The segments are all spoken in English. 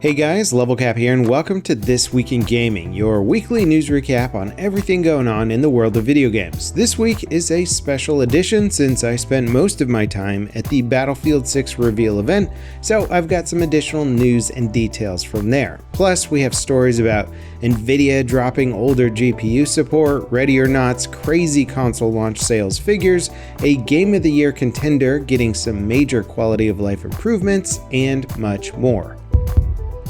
Hey guys, LevelCap here and welcome to This Week in Gaming, your weekly news recap on everything going on in the world of video games. This week is a special edition since I spent most of my time at the Battlefield 6 reveal event, so I've got some additional news and details from there. Plus, we have stories about Nvidia dropping older GPU support, Ready or Not's crazy console launch sales figures, a Game of the Year contender getting some major quality of life improvements, and much more.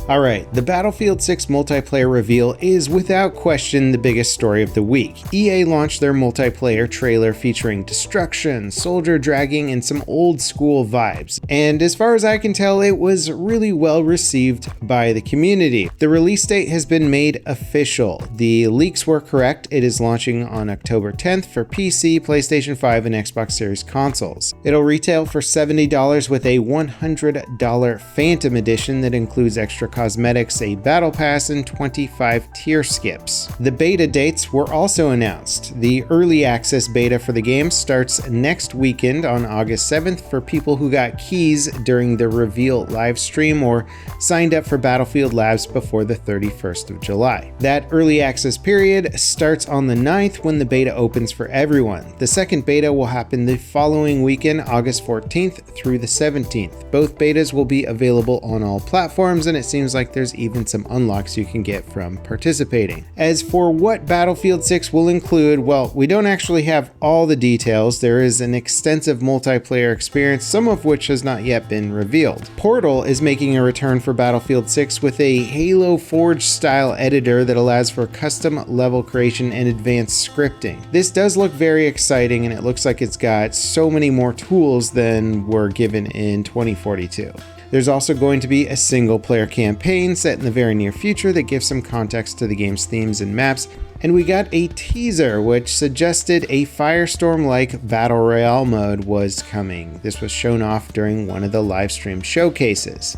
Alright, the Battlefield 6 multiplayer reveal is without question the biggest story of the week. EA launched their multiplayer trailer featuring destruction, soldier dragging, and some old school vibes. And as far as I can tell, it was really well received by the community. The release date has been made official. The leaks were correct. It is launching on October 10th for PC, PlayStation 5, and Xbox Series consoles. It'll retail for $70 with a $100 Phantom Edition that includes extra cosmetics, a battle pass, and 25 tier skips. The beta dates were also announced. The early access beta for the game starts next weekend on August 7th for people who got keys during the reveal live stream or signed up for Battlefield Labs before the 31st of July. That early access period starts on the 9th when the beta opens for everyone. The second beta will happen the following weekend, August 14th through the 17th. Both betas will be available on all platforms, and it seems like there's even some unlocks you can get from participating. As for what Battlefield 6 will include, well, we don't actually have all the details. There is an extensive multiplayer experience, some of which has not yet been revealed. Portal is making a return for Battlefield 6 with a Halo Forge style editor that allows for custom level creation and advanced scripting. This does look very exciting, and it looks like it's got so many more tools than were given in 2042. There's also going to be a single-player campaign set in the very near future that gives some context to the game's themes and maps, and we got a teaser which suggested a Firestorm-like Battle Royale mode was coming. This was shown off during one of the livestream showcases.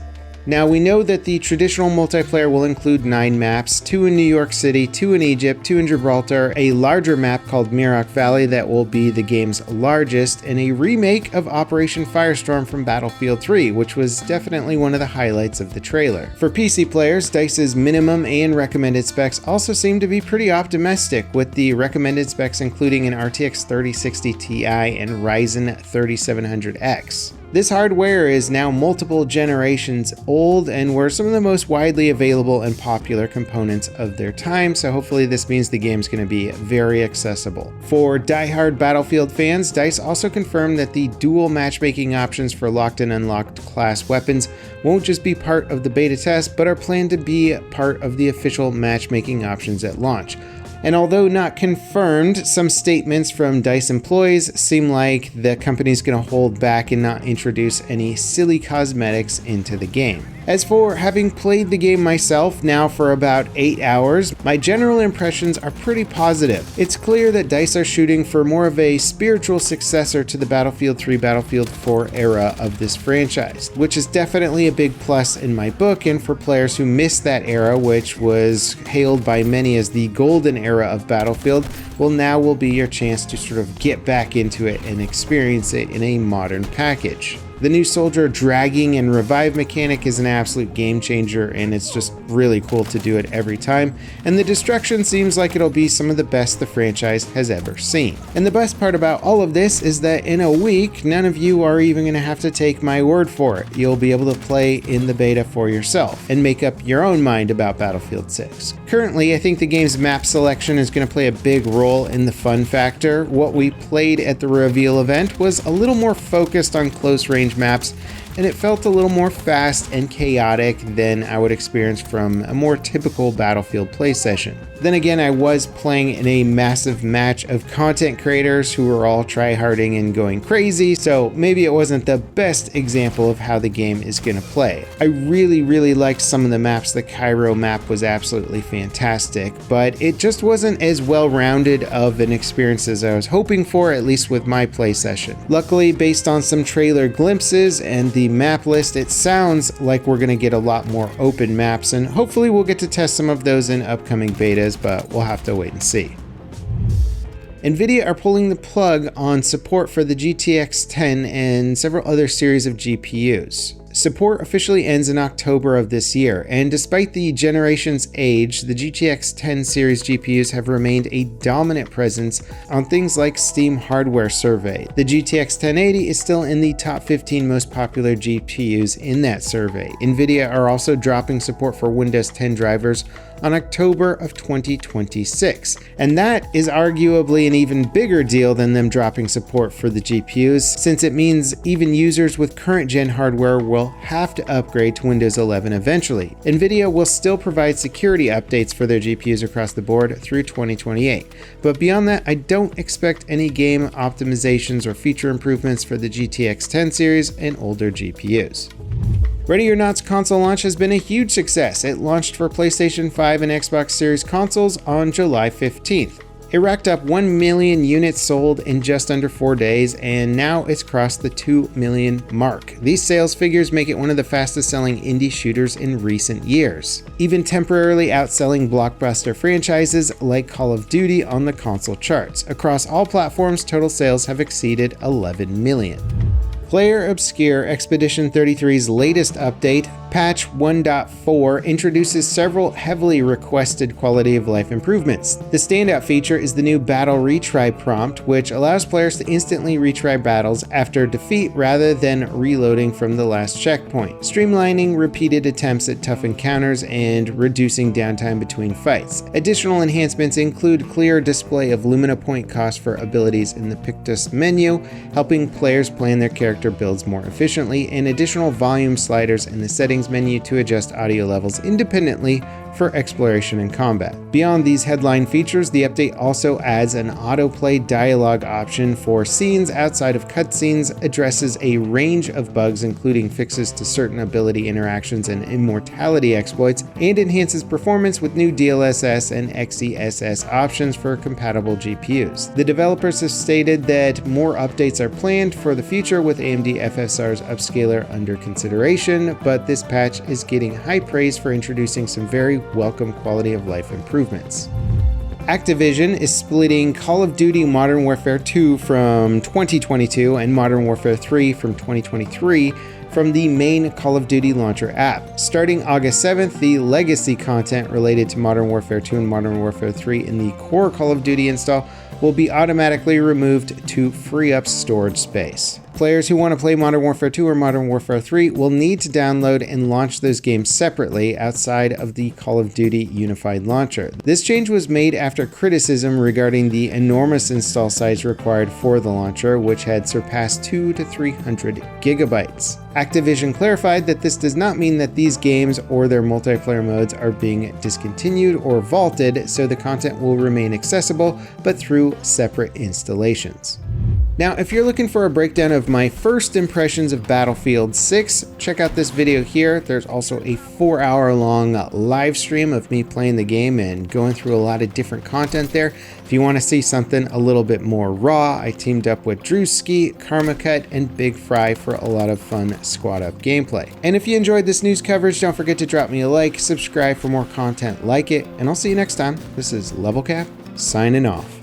Now, we know that the traditional multiplayer will include 9 maps, 2 in New York City, 2 in Egypt, 2 in Gibraltar, a larger map called Mirrock Valley that will be the game's largest, and a remake of Operation Firestorm from Battlefield 3, which was definitely one of the highlights of the trailer. For PC players, DICE's minimum and recommended specs also seem to be pretty optimistic, with the recommended specs including an RTX 3060 Ti and Ryzen 3700X. This hardware is now multiple generations old and were some of the most widely available and popular components of their time, so hopefully this means the game's going to be very accessible. For die-hard Battlefield fans, DICE also confirmed that the dual matchmaking options for locked and unlocked class weapons won't just be part of the beta test, but are planned to be part of the official matchmaking options at launch. And although not confirmed, some statements from DICE employees seem like the company's going to hold back and not introduce any silly cosmetics into the game. As for having played the game myself now for about 8 hours, my general impressions are pretty positive. It's clear that DICE are shooting for more of a spiritual successor to the Battlefield 3, Battlefield 4 era of this franchise, which is definitely a big plus in my book, and for players who missed that era, which was hailed by many as the golden era of Battlefield, well, now will be your chance to sort of get back into it and experience it in a modern package. The new soldier dragging and revive mechanic is an absolute game changer, and it's just really cool to do it every time, and the destruction seems like it'll be some of the best the franchise has ever seen. And the best part about all of this is that in a week, none of you are even going to have to take my word for it. You'll be able to play in the beta for yourself and make up your own mind about Battlefield 6. Currently, I think the game's map selection is going to play a big role in the fun factor. What we played at the reveal event was a little more focused on close range maps, and it felt a little more fast and chaotic than I would experience from a more typical Battlefield play session. Then again, I was playing in a massive match of content creators who were all tryharding and going crazy, so maybe it wasn't the best example of how the game is going to play. I really liked some of the maps. The Cairo map was absolutely fantastic, but it just wasn't as well-rounded of an experience as I was hoping for, at least with my play session. Luckily, based on some trailer glimpses and the map list, it sounds like we're going to get a lot more open maps, and hopefully we'll get to test some of those in upcoming betas, but we'll have to wait and see. Nvidia are pulling the plug on support for the GTX 10 and several other series of GPUs. Support officially ends in October of this year, and despite the generation's age, the GTX 10 series GPUs have remained a dominant presence on things like Steam Hardware Survey. The GTX 1080 is still in the top 15 most popular GPUs in that survey. Nvidia are also dropping support for Windows 10 drivers on October of 2026. And that is arguably an even bigger deal than them dropping support for the GPUs, since it means even users with current gen hardware will have to upgrade to Windows 11 eventually. Nvidia will still provide security updates for their GPUs across the board through 2028. But beyond that, I don't expect any game optimizations or feature improvements for the GTX 10 series and older GPUs. Ready or Not's console launch has been a huge success. It launched for PlayStation 5 and Xbox Series consoles on July 15th. It racked up 1 million units sold in just under 4 days, and now it's crossed the 2 million mark. These sales figures make it one of the fastest selling indie shooters in recent years, even temporarily outselling blockbuster franchises like Call of Duty on the console charts. Across all platforms, total sales have exceeded 11 million. Clair Obscur Expedition 33's latest update, Patch 1.4, introduces several heavily requested quality of life improvements. The standout feature is the new Battle Retry prompt, which allows players to instantly retry battles after defeat rather than reloading from the last checkpoint, streamlining repeated attempts at tough encounters and reducing downtime between fights. Additional enhancements include clear display of Lumina point cost for abilities in the Pictus menu, helping players plan their character builds more efficiently, and additional volume sliders in the settings menu to adjust audio levels independently for exploration and combat. Beyond these headline features, the update also adds an autoplay dialogue option for scenes outside of cutscenes, addresses a range of bugs including fixes to certain ability interactions and immortality exploits, and enhances performance with new DLSS and XeSS options for compatible GPUs. The developers have stated that more updates are planned for the future with AMD FSR's upscaler under consideration, but this patch is getting high praise for introducing some very welcome quality of life improvements. Activision is splitting Call of Duty Modern Warfare 2 from 2022 and Modern Warfare 3 from 2023 from the main Call of Duty launcher app. Starting August 7th, the legacy content related to Modern Warfare 2 and Modern Warfare 3 in the core Call of Duty install will be automatically removed to free up storage space. Players who want to play Modern Warfare 2 or Modern Warfare 3 will need to download and launch those games separately outside of the Call of Duty Unified Launcher. This change was made after criticism regarding the enormous install size required for the launcher, which had surpassed 200 to 300 gigabytes. Activision clarified that this does not mean that these games or their multiplayer modes are being discontinued or vaulted, so the content will remain accessible, but through separate installations. Now, if you're looking for a breakdown of my first impressions of Battlefield 6, check out this video here. There's also a 4-hour-long live stream of me playing the game and going through a lot of different content there. If you want to see something a little bit more raw, I teamed up with Drewski, Karmacut, and Big Fry for a lot of fun squad-up gameplay. And if you enjoyed this news coverage, don't forget to drop me a like, subscribe for more content like it, and I'll see you next time. This is Level Cap, signing off.